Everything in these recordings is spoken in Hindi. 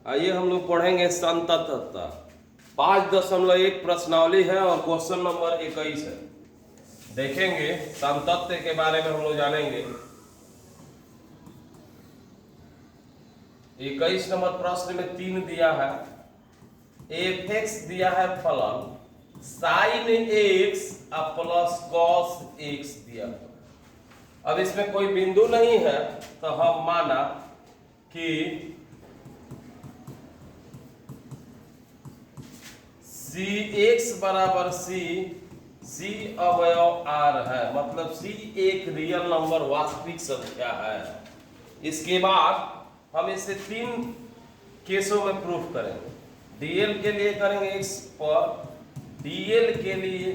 आइए हम लोग पढ़ेंगे संततता। 5.1 प्रश्नावली है और क्वेश्चन नंबर 21 है। देखेंगे संतत्व के बारे में हम लोग जानेंगे। 21 नंबर प्रश्न में 3 दिया है। एफ एक्स दिया है फलन, sine x plus cos X दिया है। अब इसमें कोई बिंदु नहीं है तो हम माना कि सी एक्स बराबर सी अवयव आर है, मतलब सी एक रियल नंबर वास्तविक संख्या है। इसके बाद हम इसे 3 केसों में प्रूफ करेंगे। डीएल के लिए करेंगे एक्स पर, डीएल के लिए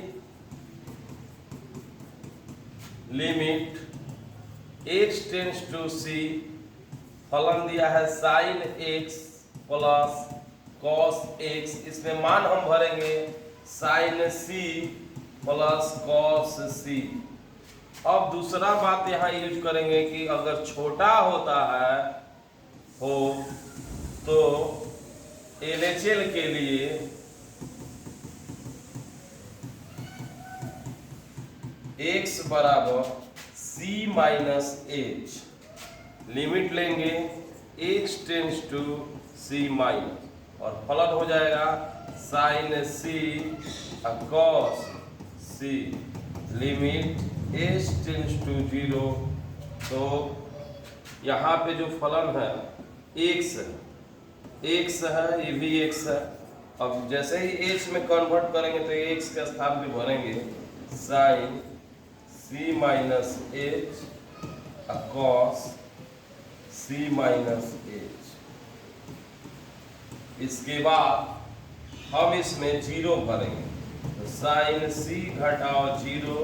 लिमिट एक्स टेंड्स टू सी, फलन दिया है sine x plus cos x, इसमें मान हम भरेंगे साइन सी प्लस कॉस सी। अब दूसरा बात यहाँ यूज करेंगे कि अगर छोटा होता है हो तो एलएचएल के लिए x बराबर c माइनस एच, लिमिट लेंगे x tends to c minus, और फलन हो जाएगा sine C cos C, limit h tends to 0। तो यहाँ पे जो फलन है x है, ये भी x है। अब जैसे ही h में कन्वर्ट करेंगे तो x का स्थान भी भरेंगे sine c minus H cos c minus H. इसके बाद हम इसमें 0 भरेंगे तो साइन c घटाओ 0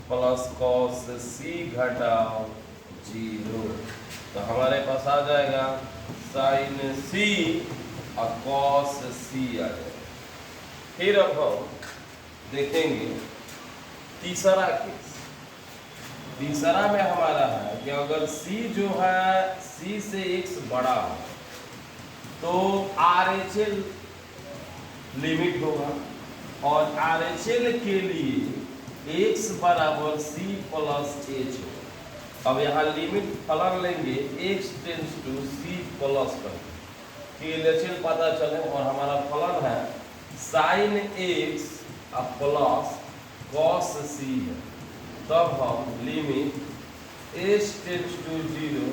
प्लस कॉस c घटाओ 0, तो हमारे पास आ जाएगा साइन c और कॉस c आ जाएगा। फिर अब हम देखेंगे तीसरा केस। तीसरा में हमारा है कि अगर c जो है c से x बड़ा हो तो RHL लिमिट होगा, और RHL के लिए x बराबर c प्लस एच होगा। अब यहाँ लिमिट फलन लेंगे x tends to c plus पर कि एलएचएल पता चले, और हमारा फलन है sine x plus cos c है। तब हम limit h tends to 0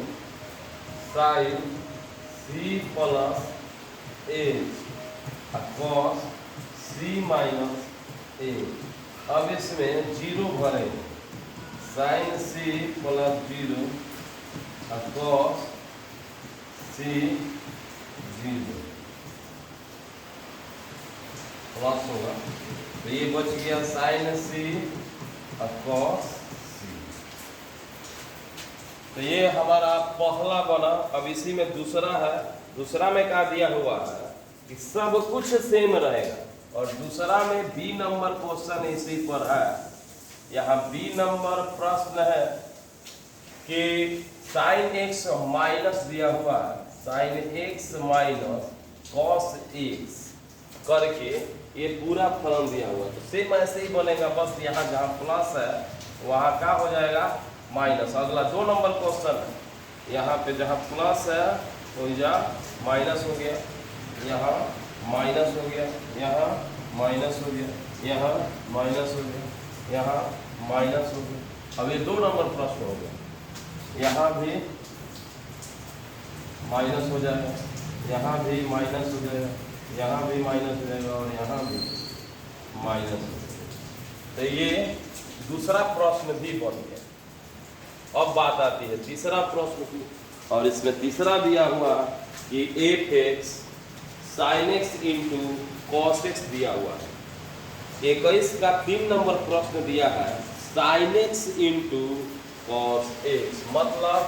sine c plus H cos c minus H. अब इसमें 0 भरेंगे sine c plus 0 cos c 0 plus होगा, तो ये बच गया साइन c कॉस c। तो ये हमारा पहला बना। अब इसी में दूसरा है। दूसरा में क्या दिया हुआ है कि सब कुछ सेम रहेगा, और दूसरा में बी नंबर क्वेश्चन इसी पर है। यहाँ बी नंबर प्रश्न है कि साइन एक्स माइनस दिया हुआ है, sine x minus cos x करके ये पूरा फलन दिया हुआ है। तो सेम ऐसे ही बनेगा, बस यहाँ जहाँ प्लस है वहाँ क्या हो जाएगा माइनस। अगला 2 नंबर क्वेश्चन है, यहाँ पे जहाँ प्लस है तो यहाँ माइनस हो गया, यहाँ माइनस हो गया, यहाँ माइनस हो गया, यहाँ माइनस हो गया, यहाँ माइनस हो गया। अब ये 2 नंबर प्रश्न हो गया, यहाँ भी माइनस हो जाएगा, यहाँ भी माइनस हो जाएगा, यहाँ भी माइनस हो जाएगा, और यहाँ भी माइनस हो जाएगा। तो ये दूसरा प्रश्न भी बन गया। अब बात आती है तीसरा प्रश्न की, और इसमें तीसरा दिया हुआ कि F x sine X into cos X दिया हुआ है। 21 का 3 नंबर प्रश्न दिया है sine X into cos X, मतलब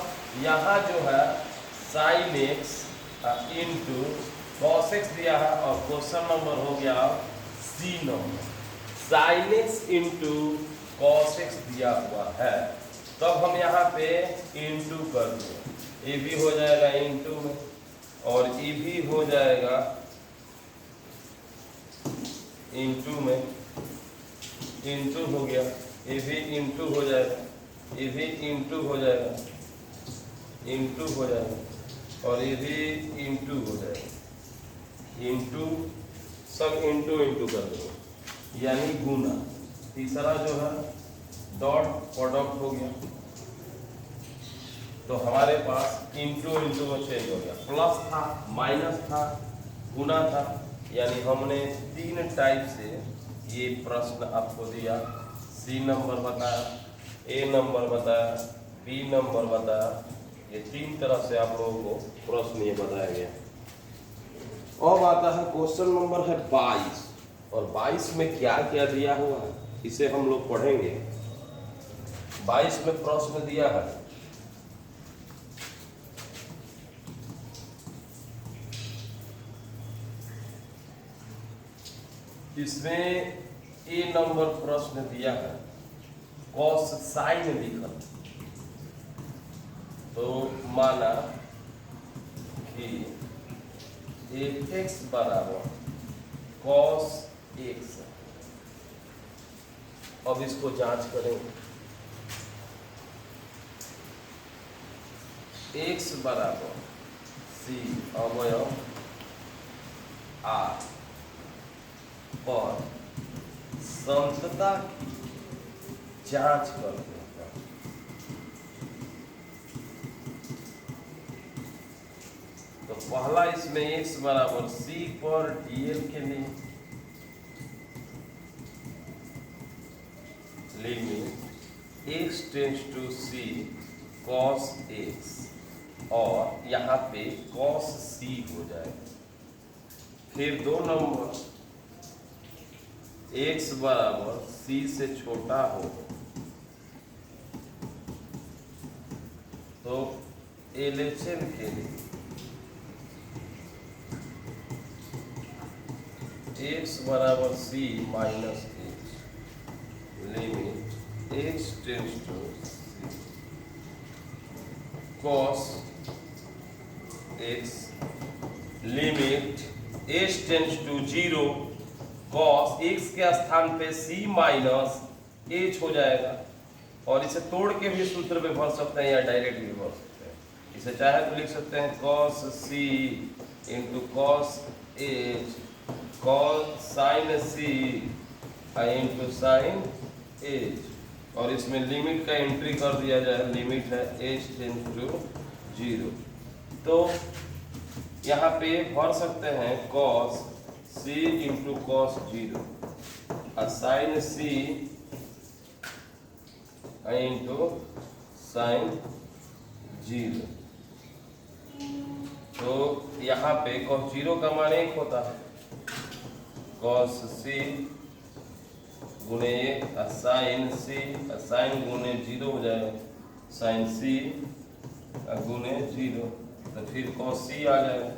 यहाँ जो है sine X into cos X दिया है, और क्वेश्चन नंबर हो गया C number sine X into cos X दिया हुआ है। तब हम यहाँ पे इंटू कर दें, ये भी हो जाएगा इंटू में, और ये भी हो जाएगा इंटू में, इंटू हो गया, ये भी इंटू हो जाएगा, ये भी इंटू हो जाएगा, इंटू हो जाएगा, और ये भी इंटू हो जाएगा, इंटू, सब इंटू इंटू कर दो यानी गुना। तीसरा जो है डॉट प्रोडक्ट हो गया, तो हमारे पास इंटू इंटू में चेंज हो गया, प्लस था, माइनस था, गुना था, यानी हमने 3 टाइप से ये प्रश्न आपको दिया। सी नंबर बताया, ए नंबर बताया, बी नंबर बताया, ये 3 तरह से आप लोगों को प्रश्न ये बताया गया। अब आता है क्वेश्चन नंबर है 22, और 22 में क्या क्या दिया हुआ है इसे हम लोग पढ़ेंगे। 22 में प्रश्न दिया है इसमें ए नंबर प्रश्न दिया है कॉस साइन लिखल। तो माना कि x बराबर कॉस x, अब इसको जांच करेंगे। x बराबर c अवयव r पर समता की जांच करते हैं। तो पहला इसमें x बराबर c पर dl के लिए limit x tends to c cos x, और यहाँ पे cos c हो जाएगा। फिर 2 नंबर x बराबर c से छोटा हो तो LHM के लिए x बराबर c minus h limit x tends to cos x limit h tends to 0 cos x के स्थान पे c माइनस h हो जाएगा। और इसे तोड़ के भी सूत्र पे भर सकते हैं या डायरेक्ट भी भर सकते हैं। इसे चाहे तो लिख सकते हैं cos c into cos h cos sin c into sin h, और इसमें लिमिट का एंट्री कर दिया जाए, लिमिट है h टेंड्स टू 0। तो यहाँ पे भर सकते हैं cos c इंटू cos 0 और sin c इंटू sin 0। तो यहाँ पे cos 0 का मान 1 होता है, cos c गुने 1 और sin c, sin गुने 0 हो जाएगा, sin c गुने 0, तो फिर cos c आ जाएगा।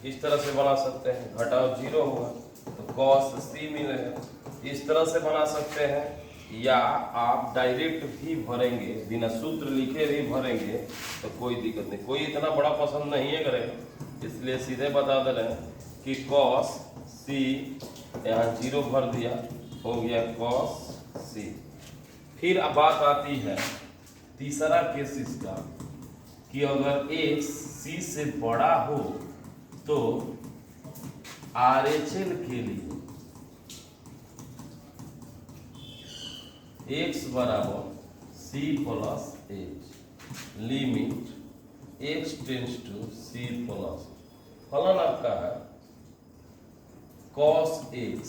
इस तरह से बना सकते हैं, घटाव 0 होगा तो cos c मिलेगा। इस तरह से बना सकते हैं, या आप डायरेक्ट भी भरेंगे, बिना सूत्र लिखे भी भरेंगे तो कोई दिक्कत नहीं। कोई इतना बड़ा पसंद नहीं है करेगा, इसलिए सीधे बता दे रहे हैं कि cos c यहाँ 0 भर दिया, हो गया cos c। फिर अब बात आती है तीसरा केस इसका कि अगर x c से बड़ा हो तो RHL के लिए x बराबर c plus h limit x tends to c plus फलन आपका है cos x।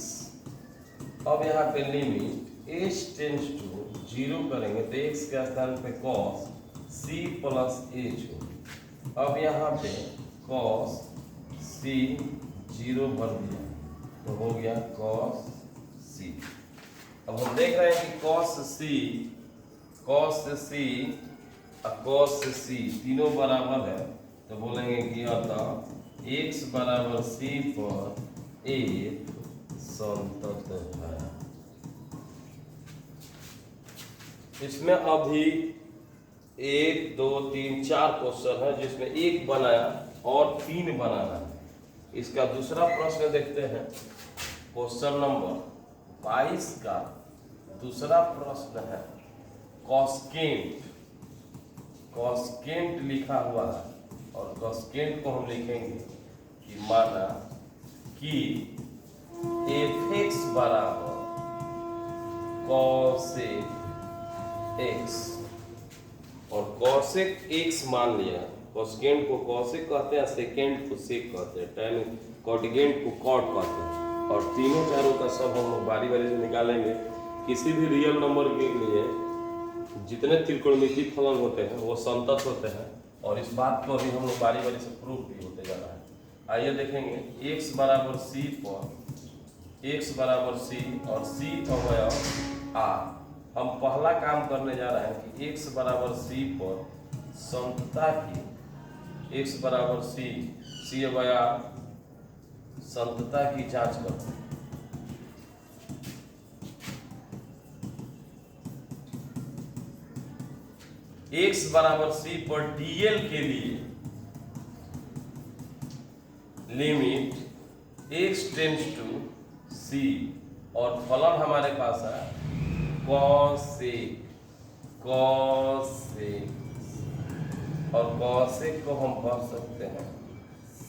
अब यहाँ पे लिमिट h टेंड्स टू 0 करेंगे तो x के स्थान पे cos c प्लस h हो। अब यहाँ पे cos c 0 भर दिया तो हो गया cos c। अब हम देख रहे हैं कि cos c और cos c तीनों बराबर है, तो बोलेंगे कि अतः x बराबर c पर एक संतत है। इसमें अभी 1 2 3 4 क्वेश्चन है जिसमें एक बनाया और 3 बनाना है। इसका दूसरा प्रश्न देखते हैं। क्वेश्चन नंबर 22 का दूसरा प्रश्न है कॉस्केंट। कॉस्केंट लिखा हुआ है और कॉस्केंट को हम लिखेंगे कि माना कि f(x) बराबर cosec x और cosec x मान लिया। कॉस्केंट को कॉसेक कहते हैं, सेकेंड को सेक कहते हैं, टेन कॉटिगेंट को कॉट कहते हैं। और तीनों चारों का सब हम लोग बारी बारी से निकालेंगे। किसी भी रियल नंबर के लिए जितने त्रिकोणमितीय फलन होते हैं वो संतत होते हैं और इस बात को अभी हम लोग बारी बारी से प्रूफ भी होते जा रहा है। आइए देखेंगे x बराबर c पर x बराबर c और c अवयव r। हम पहला काम करने जा रहे हैं कि x बराबर c पर संतता की x बराबर c अवयव संतता की जांच करते हैं। x बराबर c पर dl के लिए limit x tends to c और फलन हमारे पास है cosec और cosec को हम भर सकते हैं c,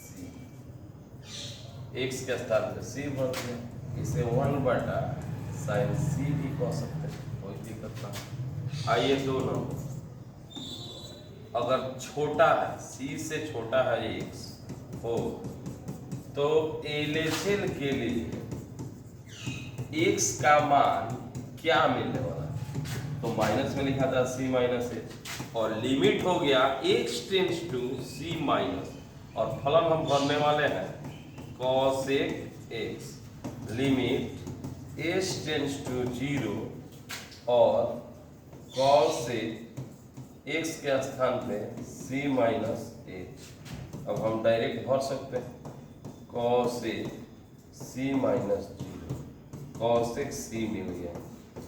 x के स्थान पे c भर दिया, इसे 1/sin c भी कह सकते हैं, कोई दिक्कत नहीं। आइए 2 नंबर, अगर छोटा है c से छोटा है x हो तो LHL के लिए x का मान क्या मिलने वाला है? तो माइनस में लिखा था c माइनस h और लिमिट हो गया x tends to c minus और फलन हम भरने वाले हैं cosec x limit h tends to 0 और cosec x के स्थान पे c माइनस h। अब हम डायरेक्ट भर सकते हैं cosec c minus 0 cosec c मिल गया।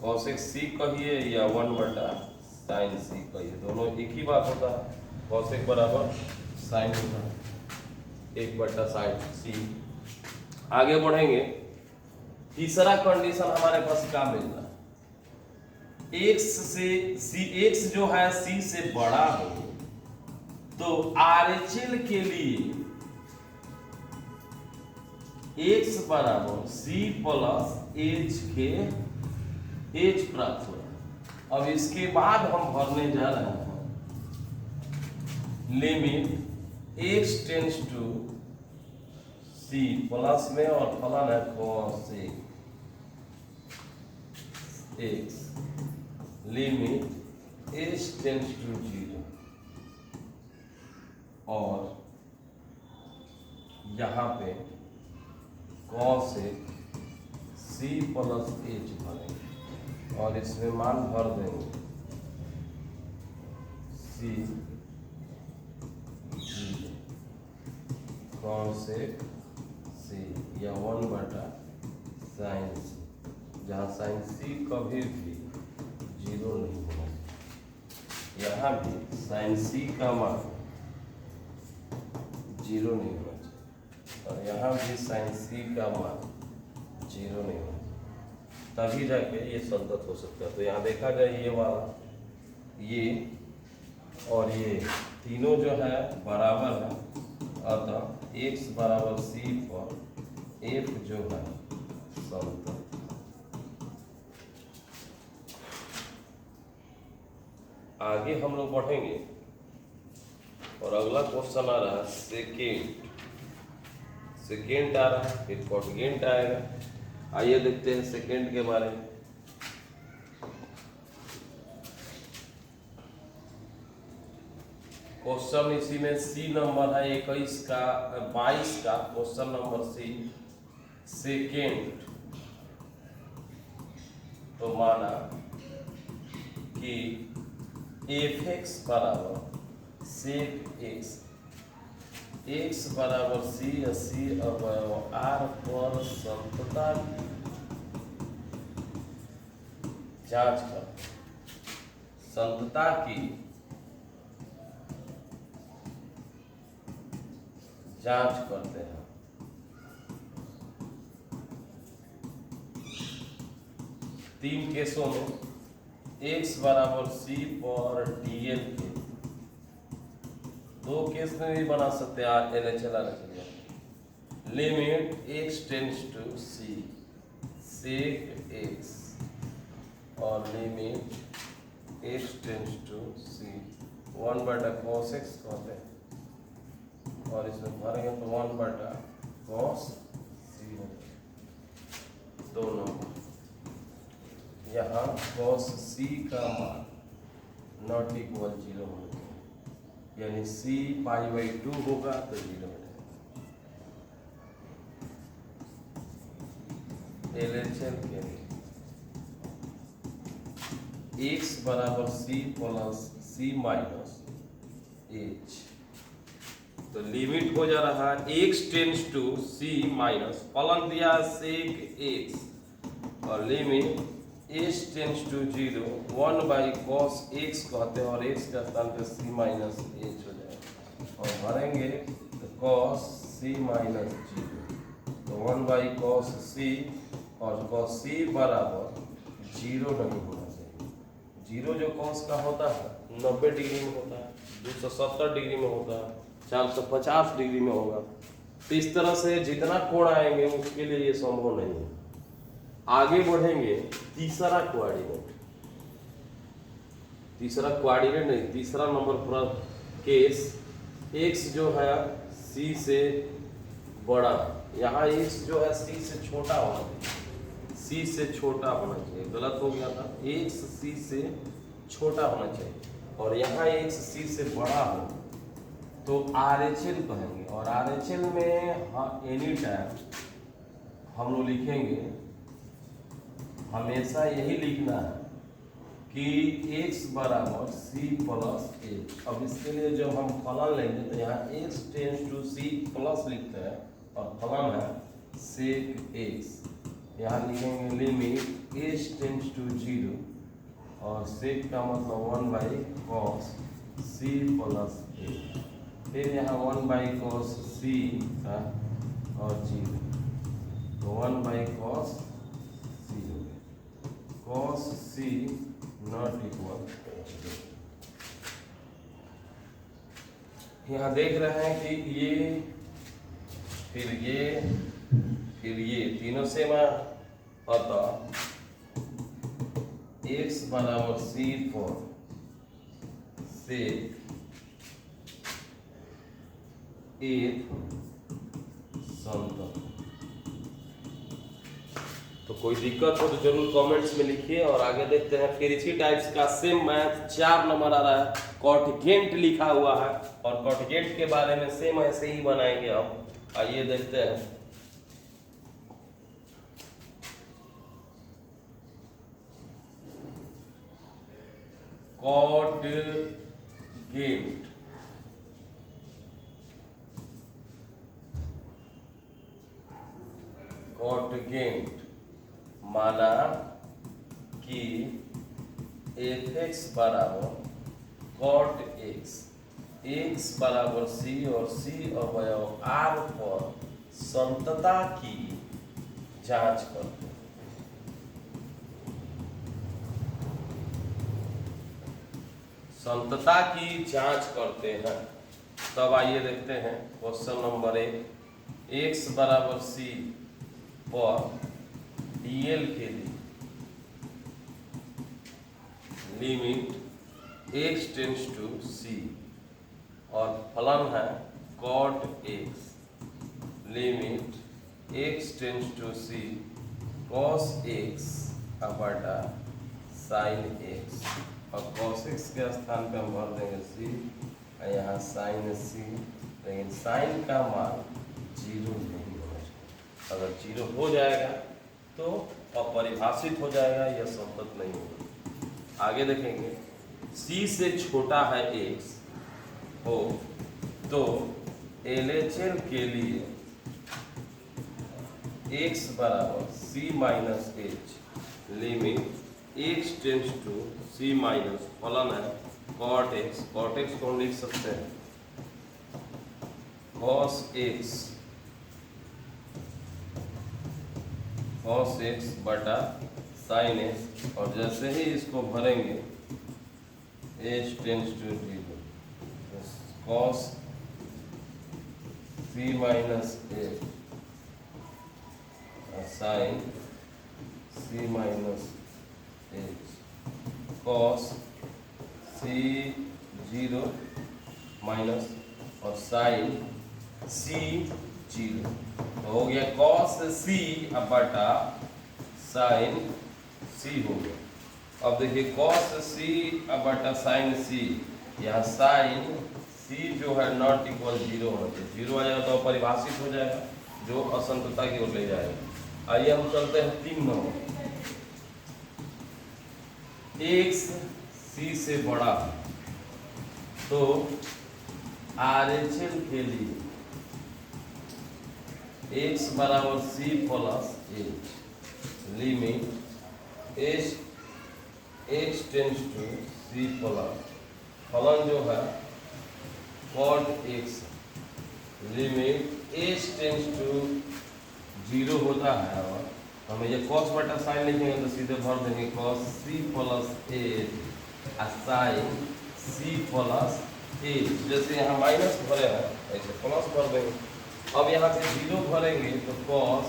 cosec c कहिए या 1/sin c कहिए, दोनों एक ही बात होता है। cosec बराबर sin होता है 1/sin c। आगे बढ़ेंगे, तीसरा कंडीशन हमारे पास क्या मिल रहा है? x से c, x जो है c से बड़ा हो तो RHL के लिए x बराबर c प्लस h के h प्राप्त हो रहा है। अब इसके बाद हम भरने जा रहे हैं limit x tends to c plus में और फलन है cosec x limit h tends to 0 और यहाँ पे cosec c प्लस h भरेंगे और इसमें मान भर देंगे c 0 cosec c या 1/sin c, जहाँ sin c कभी भी 0 नहीं होगा। यहाँ भी sin c का मान 0 नहीं होना चाहिए और यहाँ भी sin c का मान 0 नहीं होना चाहिए, तभी जाके ये संतत हो सकता है। तो यहाँ देखा जाए ये वाला, ये और ये तीनों जो है बराबर है, अतः x बराबर c पर f जो है संतत। आगे हम लोग बढ़ेंगे और अगला क्वेश्चन आ रहा है सेकेंड। सेकेंड आ रहा है, फिर कॉटिगेंट आएगा। आइए देखते हैं सेकेंड के बारे में। क्वेश्चन इसी में सी नंबर है 21 का 22 का क्वेश्चन नंबर सी सेकेंड। तो माना कि f(x) बराबर sec x, x बराबर c या c अवयव r पर संतता की जांच कर। संतता की जांच करते हैं। तीन केसों में x बराबर c पर dl के दो केस में भी बना सकते हैं। LHL limit x tends to c sec x और limit x tends to c 1/cos x कहते हैं और इसमें भरेंगे तो 1/cos c हो दोनों। यहाँ cos c का मान नॉट इक्वल 0 होना चाहिए, यानी c π/2 होगा तो 0 हो जाएगा। LHL के लिए x बराबर c plus c minus h, तो लिमिट हो जा रहा है x tends to c minus फलन दिया sec x और limit h tends to 0 1/cos x कहते हैं और x का स्थान पे c माइनस h हो जाएगा और भरेंगे तो cos c माइनस 0 तो 1/cos c और cos c बराबर 0 नहीं होना चाहिए। 0 जो cos का होता है 90 डिग्री में होता है, 270 डिग्री में होता है, 450 डिग्री में होगा। तो इस तरह से जितना कोण आएंगे उसके लिए ये संभव नहीं है। आगे बढ़ेंगे तीसरा कोऑर्डिनेट नहीं, तीसरा नंबर पूरा केस x जो है c से बड़ा, यहाँ x जो है c से छोटा होना चाहिए, c से छोटा होना चाहिए, गलत हो गया था, x c से छोटा होना चाहिए और यहाँ x c से बड़ा हो तो RHL कहेंगे और RHL में हाँ एनी टाइम हम लोग लिखेंगे, हमेशा यही लिखना है कि x बराबर c प्लस h। अब इसके लिए जब हम फलन लेंगे तो यहाँ x tends to c plus लिखते हैं और फलन है sec x। यहाँ लिखेंगे लिमिट h टेंड्स टू 0 और sec का मतलब 1/cos c प्लस h, फिर यहाँ 1/cos c का और 0 तो 1/cos cos c not equal. यहाँ देख रहे हैं कि फिर ये तीनों सेम है, अतः x बराबर c पर sec एक समतल। तो कोई दिक्कत हो तो जरूर कमेंट्स में लिखिए और आगे देखते हैं। फिर इसी टाइप्स का सेम मैथ 4 नंबर आ रहा है, कॉटगेंट लिखा हुआ है और कॉटगेंट के बारे में सेम ऐसे ही बनाएंगे हम। आइए देखते हैं। कॉटगेंट माना कि f(x) बराबर cot x, x बराबर c और c अवयव r पर संतता की जांच करते हैं। संतता की जांच करते हैं तब आइए देखते हैं क्वेश्चन नंबर 1। x बराबर c पर dl के लिए limit x tends to c और फलन है cot x, limit x tends to c cos x बटा sin x और cos x के स्थान पे हम भर देंगे c और यहाँ sin c, लेकिन sin का मान 0 नहीं होना चाहिए। अगर 0 हो जाएगा तो अपरिभाषित हो जाएगा, यह संतत नहीं होगा। आगे देखेंगे c से छोटा है x हो तो LHL के लिए x बराबर c minus h, limit x tends to c minus फलन है cot x। cot x को हम लिख सकते हैं cos x बटा sin x, और जैसे ही इसको भरेंगे h tends to 0, cos c minus a sin c minus h, cos c 0 minus और sin c 0, तो हो गया cos c अब बटा sin c हो गया। अब देखिए cos c अब बटा sin c, यहाँ sin c जो है नॉट इक्वल 0 होना चाहिए, 0 आ जाएगा तो परिभाषित हो जाएगा जो असंतता की ओर ले जाएगा। आइए हम चलते हैं 3 नंबर। x c से बड़ा तो RHL के लिए x बराबर c plus h, limit x tends to c plus फलन जो है cot x, limit h tends to 0 होता है। और हमें ये cos बटा साइन लिखेंगे तो सीधे भर देंगे cos c plus h sine c plus h, जैसे यहाँ माइनस भरे हैं ऐसे प्लस भर देंगे। अब यहाँ से 0 भरेंगे तो cos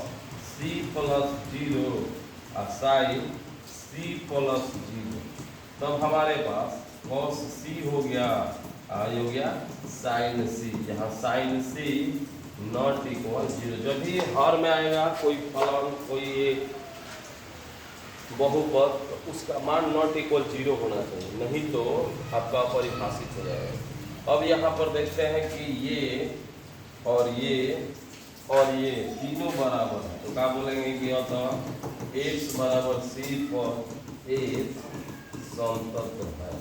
c plus 0 sine c plus 0, तब हमारे पास cos c हो गया साइन c, यहाँ साइन c नॉट इक्वल 0। जब भी हर में आएगा कोई फलन कोई एक बहुपद तो उसका मान नॉट इक्वल 0 होना चाहिए, नहीं तो आपका परिभाषित हो जाएगा। अब यहाँ पर देखते हैं कि ये और ये तीनों बराबर है, तो क्या बोलेंगे कि x बराबर c पर h समतत्व है।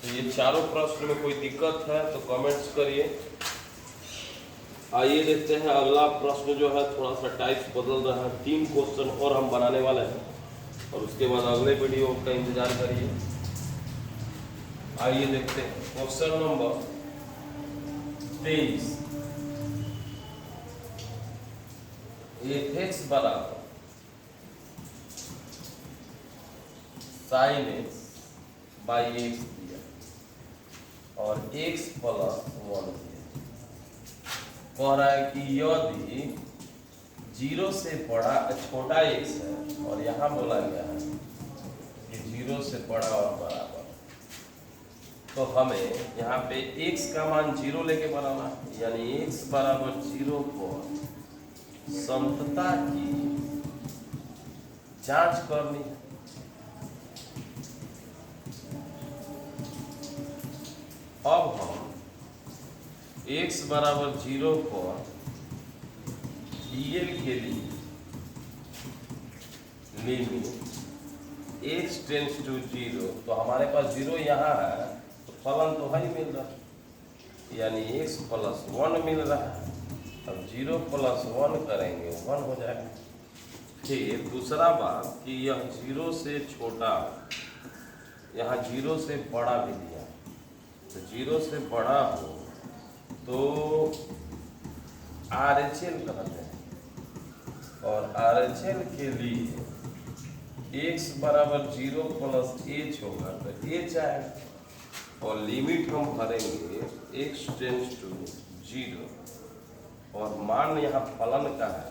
तो ये चारों प्रश्न में कोई दिक्कत है तो कमेंट्स करिए। आइए देखते हैं अगला प्रश्न जो है, थोड़ा सा टाइप्स बदल रहा है, 3 क्वेश्चन और हम बनाने वाले हैं और उसके बाद अगले वीडियो का इंतजार करिए। आइए देखते हैं क्वेश्चन नंबर 23, f(x) बराबर sin x बाई x दिया और x प्लस 1 दिया। कह रहा है कि यदि 0 से बड़ा छोटा x है, और यहाँ बोला गया है कि 0 से बड़ा और बराबर, तो हमें यहाँ पे x का मान 0 लेके बनाना है, यानी x बराबर 0 पर समतता की जांच करनी है। अब हम x बराबर 0 पर dl के लिए लिमिट x टेंस टू 0, तो हमारे पास 0 यहाँ है तो फलन तो है ही मिल रहा है, यानी x प्लस 1 मिल रहा है। अब 0 प्लस 1 करेंगे 1 हो जाएगा। फिर दूसरा बात कि यह 0 से छोटा, यहाँ 0 से बड़ा भी दिया, तो 0 से बड़ा हो तो RHL कहते हैं, और RHL के लिए x बराबर 0 प्लस h होगा तो h आएगा, और लिमिट हम भरेंगे x टेंस टू 0, और मान यहाँ फलन का है,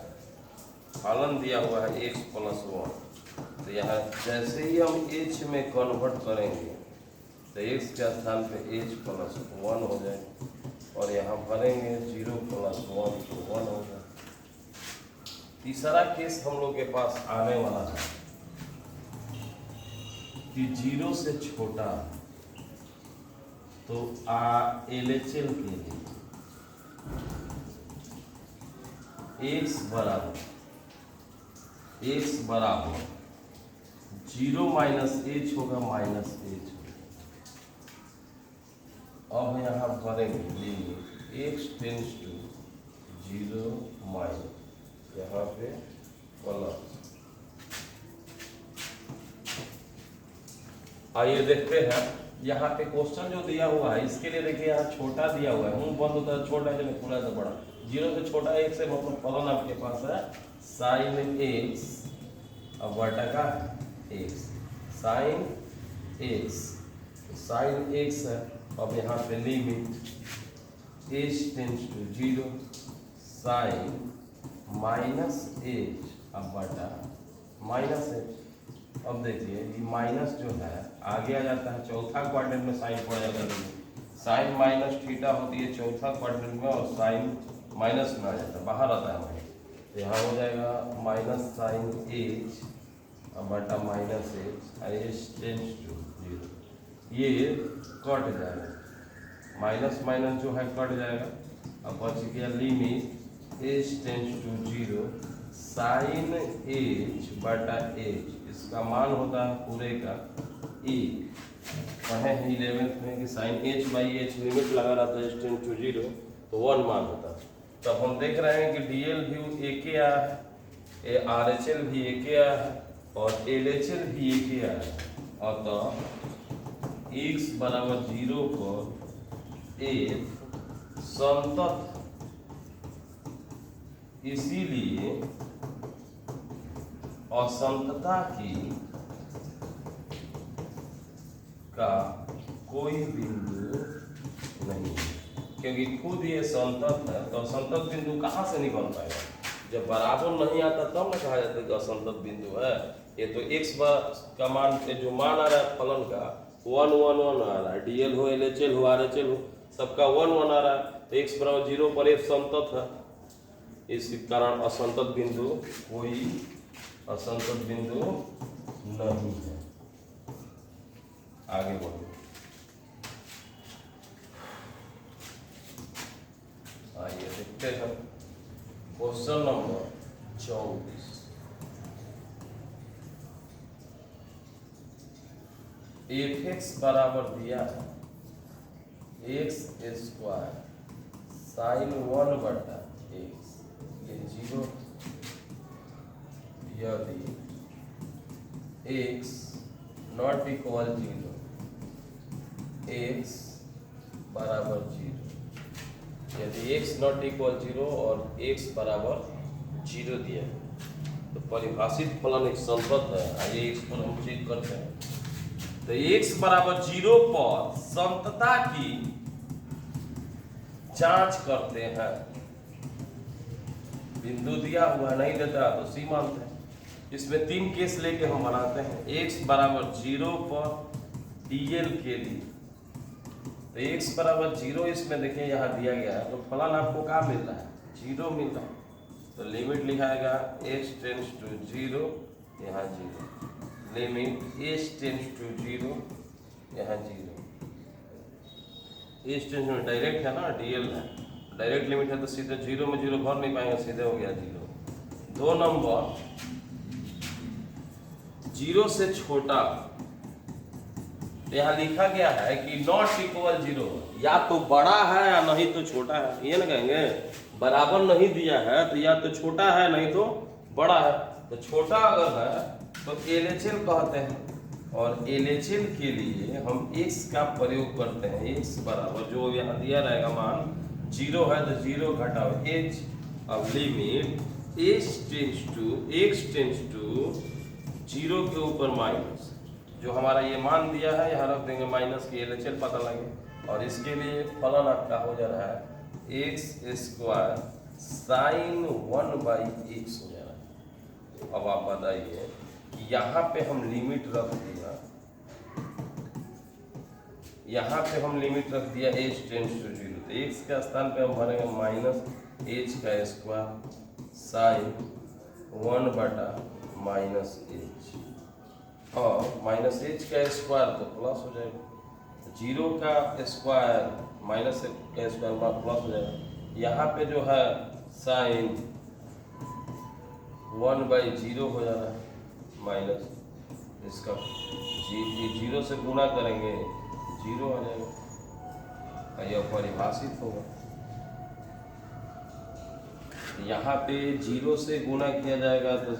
फलन दिया हुआ है x प्लस 1, तो यहाँ जैसे ही हम h में कन्वर्ट करेंगे तो x के स्थान पे h प्लस 1 हो जाएगा, और यहाँ भरेंगे 0 प्लस 1 तो 1 हो जाएगा। तीसरा केस हम लोग के पास आने वाला है कि 0 से छोटा, तो LHL के लिए x बराबर 0 माइनस h होगा माइनस h होगा। अब यहाँ भरेंगे limit x tends to 0 minus, यहाँ पे प्लस। आइए देखते हैं यहाँ पे क्वेश्चन जो दिया हुआ है इसके लिए देखिए यहाँ छोटा दिया हुआ है, मुंह बंद होता है छोटा है, थोड़ा सा बड़ा, 0 से छोटा 1 से मतलब फलन आपके पास है साइन एक्स अब बटा का X, sine X, sine X है। अब यहाँ पे limit H tends to 0 sine minus H अब बटा माइनस एच। अब देखिए ये माइनस जो है आगे आ जाता है चौथा क्वाड्रेंट में, साइन पड़ जाता है, साइन माइनस थीटा होती है चौथा क्वाड्रेंट में और साइन माइनस में आ जाता है, बाहर आता है वहीं, तो यहाँ हो जाएगा माइनस साइन एच अब बटा माइनस एच टेंस टू 0, ये कट जाएगा, माइनस माइनस जो है कट जाएगा। अब बच गया limit H tends to 0 sine H बटा एच, इसका मान होता है पूरे का 1, पढ़े हैं 11th में कि sine H by H limit लगा रहता है एच टेंस टू 0 तो 1 मान होता है। तब हम देख रहे हैं कि डीएल भी एक ही आया है, आरएचएल भी एक ही आया है और एलएचएल भी एक ही आया है, अतः x बराबर 0 पर एक संतत, इसीलिए असंतता की का कोई बिंदु नहीं, क्योंकि खुद ये संतत है तो असंतत बिंदु कहाँ से निकल पाएगा, जब बराबर नहीं आता तब ना कहा जाता है कि असंतत बिंदु है। ये तो x का मान जो मान आ रहा है फलन का 1 1 1 आ रहा है, डीएल हो एलएचएल हो आरएचएल हो सबका 1 1 आ रहा है, तो x बराबर 0 पर एक संतत है, इस कारण असंतत बिंदु कोई असंतत बिंदु नहीं है। आगे बढ़ो, आइए देखते हैं क्वेश्चन नंबर 24। एफ एक्स बराबर दिया है एक्स स्क्वायर साइन 1 बटा एक्स, ये 0, यदि x नॉट इक्वल 0, x बराबर 0, यदि x नॉट इक्वल 0 और x बराबर 0 दिया तो परिभाषित फलन एक संतत है। आइए x पर हम चेक करते हैं, तो x बराबर 0 पर संतता की जांच करते हैं, बिंदु दिया हुआ नहीं देता तो सी मानते हैं। इसमें 3 केस लेके हम बनाते हैं, x बराबर 0 पर dl के लिए, तो x बराबर 0 इसमें देखिए यहाँ दिया गया है, तो फलन आपको क्या मिल रहा है 0 मिल रहा है, तो लिमिट लिखाएगा h टेंस टू 0 यहाँ 0, लिमिट h टेंस टू 0 यहाँ 0, h टेंस में डायरेक्ट है ना dl है, डायरेक्ट लिमिट है तो सीधे 0 में 0 भर नहीं पाएंगे, सीधे हो गया 0। 2 नंबर 0 से छोटा, यहाँ लिखा गया है कि नॉट इक्वल 0, या तो बड़ा है या नहीं तो छोटा है, ये ना कहेंगे, बराबर नहीं दिया है तो या तो छोटा है नहीं तो बड़ा है, तो छोटा अगर है तो एलएचएल कहते हैं, और एलएचएल के लिए हम x का प्रयोग करते हैं, x बराबर जो यहाँ दिया रहेगा मान 0 है तो 0 घटाओ h, अब लिमिट h टेंस टू 0 के ऊपर माइनस, जो हमारा ये मान दिया है यहाँ रख देंगे माइनस की, एलएचएल पता लगे, और इसके लिए फलन आपका हो जा रहा है x square sine 1 by x हो जा रहा है। अब आप बताइए कि यहाँ पे हम लिमिट रख दिया, यहाँ पे हम लिमिट रख दिया h टेंस टू 0, तो x के स्थान पे हम भरेंगे माइनस h का स्क्वायर साइन 1 बटा माइनस h, और माइनस h का स्क्वायर तो प्लस हो जाएगा, 0 का स्क्वायर माइनस का स्क्वायर प्लस हो जाएगा, यहाँ पे जो है साइन 1 बाई 0 हो जा रहा है माइनस, इसका 0 से गुणा करेंगे 0 आ जाएगा, यह परिभाषित होगा, यहाँ पे 0 से गुणा किया जाएगा तो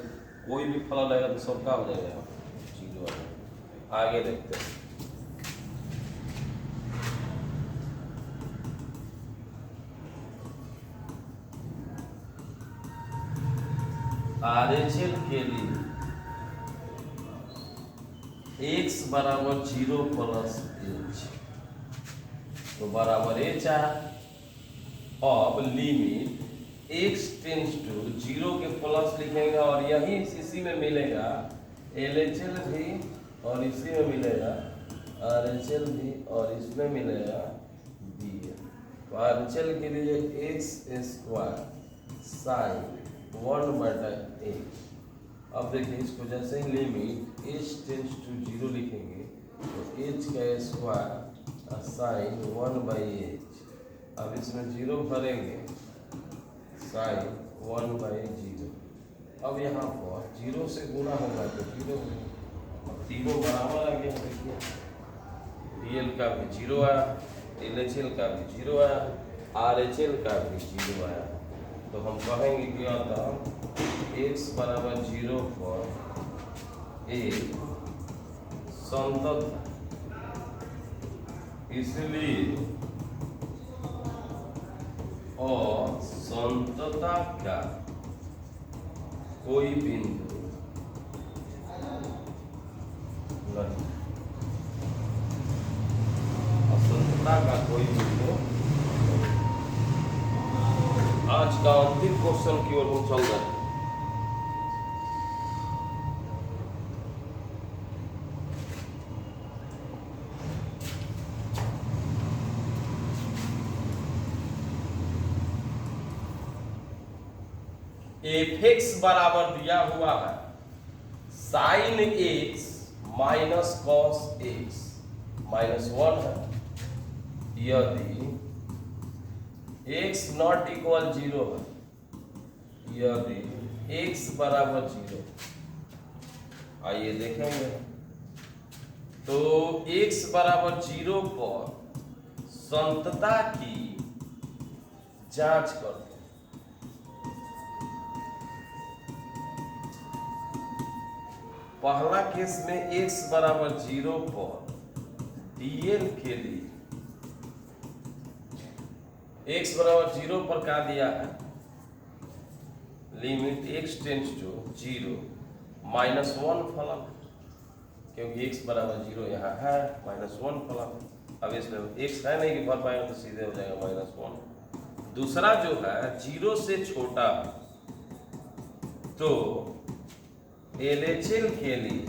कोई भी फलन रहेगा तो सबका हो जाएगा 0 आ जाएगा। आगे देखते हैं RHL के लिए x बराबर 0 प्लस h तो बराबर h आया। अब लिमिट x टेंस टू 0 के प्लस लिखेंगे और यही इसी में मिलेगा LHL भी और इसी में मिलेगा RHL भी और इसमें मिलेगा BL। तो RHL के लिए x स्क्वायर साइन 1/8। अब देखिए इसको जैसे ही लिमिट h टेंस टू 0 लिखेंगे तो h का स्क्वायर साइन 1/h। अब इसमें 0 भरेंगे साइन 1/0। अब यहाँ पर 0 से गुणा होगा तो 0 होगा। अब तीनों बराबर आ गया। देखिए BL का भी 0 आया, LHL का भी 0 आया, RHL का भी 0 आया। तो हम कहेंगे कि अतः x बराबर 0 पर एक संतत इसलिए और संतता का कोई बिंदु नहीं, असंतता का कोई बिंदु। आज का अंतिम क्वेश्चन की ओर हम चल रहे हैं। f(x) बराबर दिया हुआ है sine x minus cos x -1 है। यदि x नॉट इक्वल 0 है, यदि x बराबर 0, आइए देखेंगे। तो x बराबर 0 पर संतता की जांच करते हैं। पहला केस में x बराबर 0 पर DL के लिए x बराबर 0 पर क्या दिया है, लिमिट x टेंस टू 0 -1 फलन, क्योंकि x बराबर 0 यहाँ है, -1 फलन। अब इसमें x है नहीं कि भर पाएंगे तो सीधे हो जाएगा -1। दूसरा जो है 0 से छोटा, तो LHL के लिए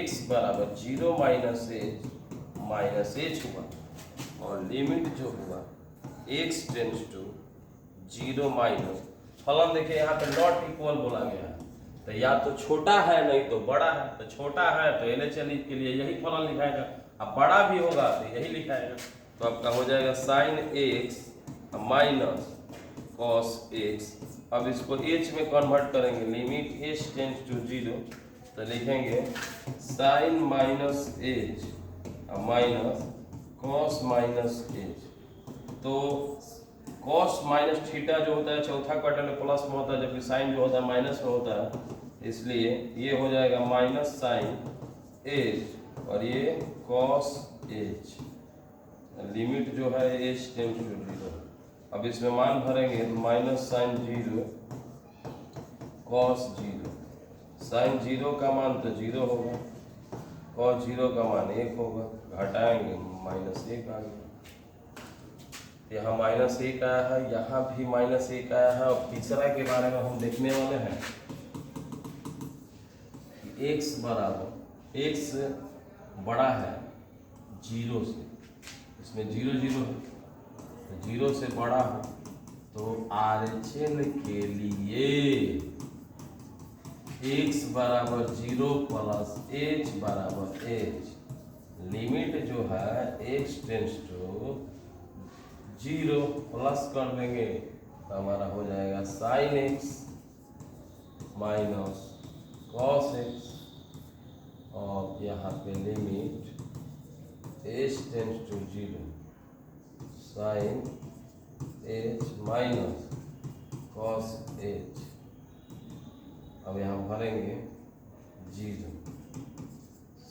x बराबर 0 -h हुआ और लिमिट जो हुआ x टेंस टू 0 माइनस फलन। देखिए यहाँ पे नॉट इक्वल बोला गया है, तो या तो छोटा है नहीं तो बड़ा है। तो छोटा है तो LHL के लिए यही फलन लिखाएगा, अब बड़ा भी होगा तो यही लिखाएगा। तो आपका हो जाएगा sine x minus cos x। अब इसको h में कन्वर्ट करेंगे, लिमिट h टेंस टू 0, तो लिखेंगे sine minus h minus cos minus h। तो कॉस माइनस थीटा जो होता है चौथा क्वार्टर में प्लस में होता है, जबकि साइन जो होता है माइनस में होता है, इसलिए ये हो जाएगा माइनस साइन h और ये कॉस h। लिमिट जो है h टेंस टू 0। अब इसमें मान भरेंगे माइनस साइन 0 कॉस 0। साइन 0 का मान तो 0 होगा, कॉस 0 का मान 1 होगा, घटाएंगे -1 आ गया। यहाँ -1 आया है, यहाँ भी -1 आया है। और तीसरा के बारे में हम देखने वाले हैं कि x बराबर x बड़ा है 0 से, इसमें 0 0 है, 0 से बड़ा हो तो RHL के लिए x बराबर 0 प्लस h बराबर h। लिमिट जो है x टेंस टू 0 प्लस कर देंगे तो हमारा हो जाएगा sine x minus cos x। और यहाँ पे limit h tends to 0 sine h minus cos h। अब यहाँ भरेंगे 0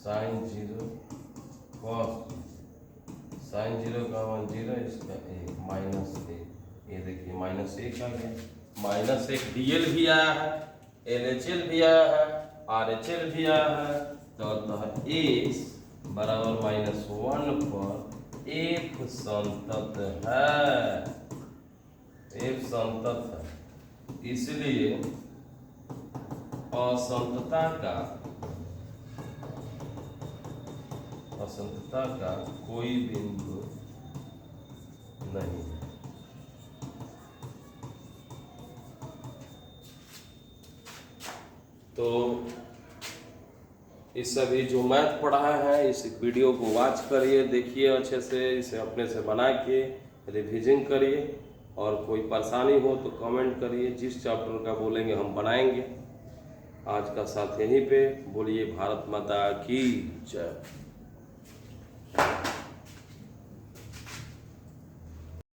साइन 0 कॉस, साइन 0 का मान 0, इसका 1 -1। ये देखिए -1 आ गया, -1 DL भी आया है, LHL भी आया है, RHL भी आया है। तो अतः X बराबर -1 पर F संतत है, F संतत है। इसलिए असंतता का कोई बिंदु नहीं है। तो इस सभी जो मैथ पढ़ाए हैं इस वीडियो को वॉच करिए, देखिए अच्छे से, इसे अपने से बना के रिवीजन करिए, और कोई परेशानी हो तो कमेंट करिए, जिस चैप्टर का बोलेंगे हम बनाएंगे। आज का साथ यहीं पे, बोलिए भारत माता की जय।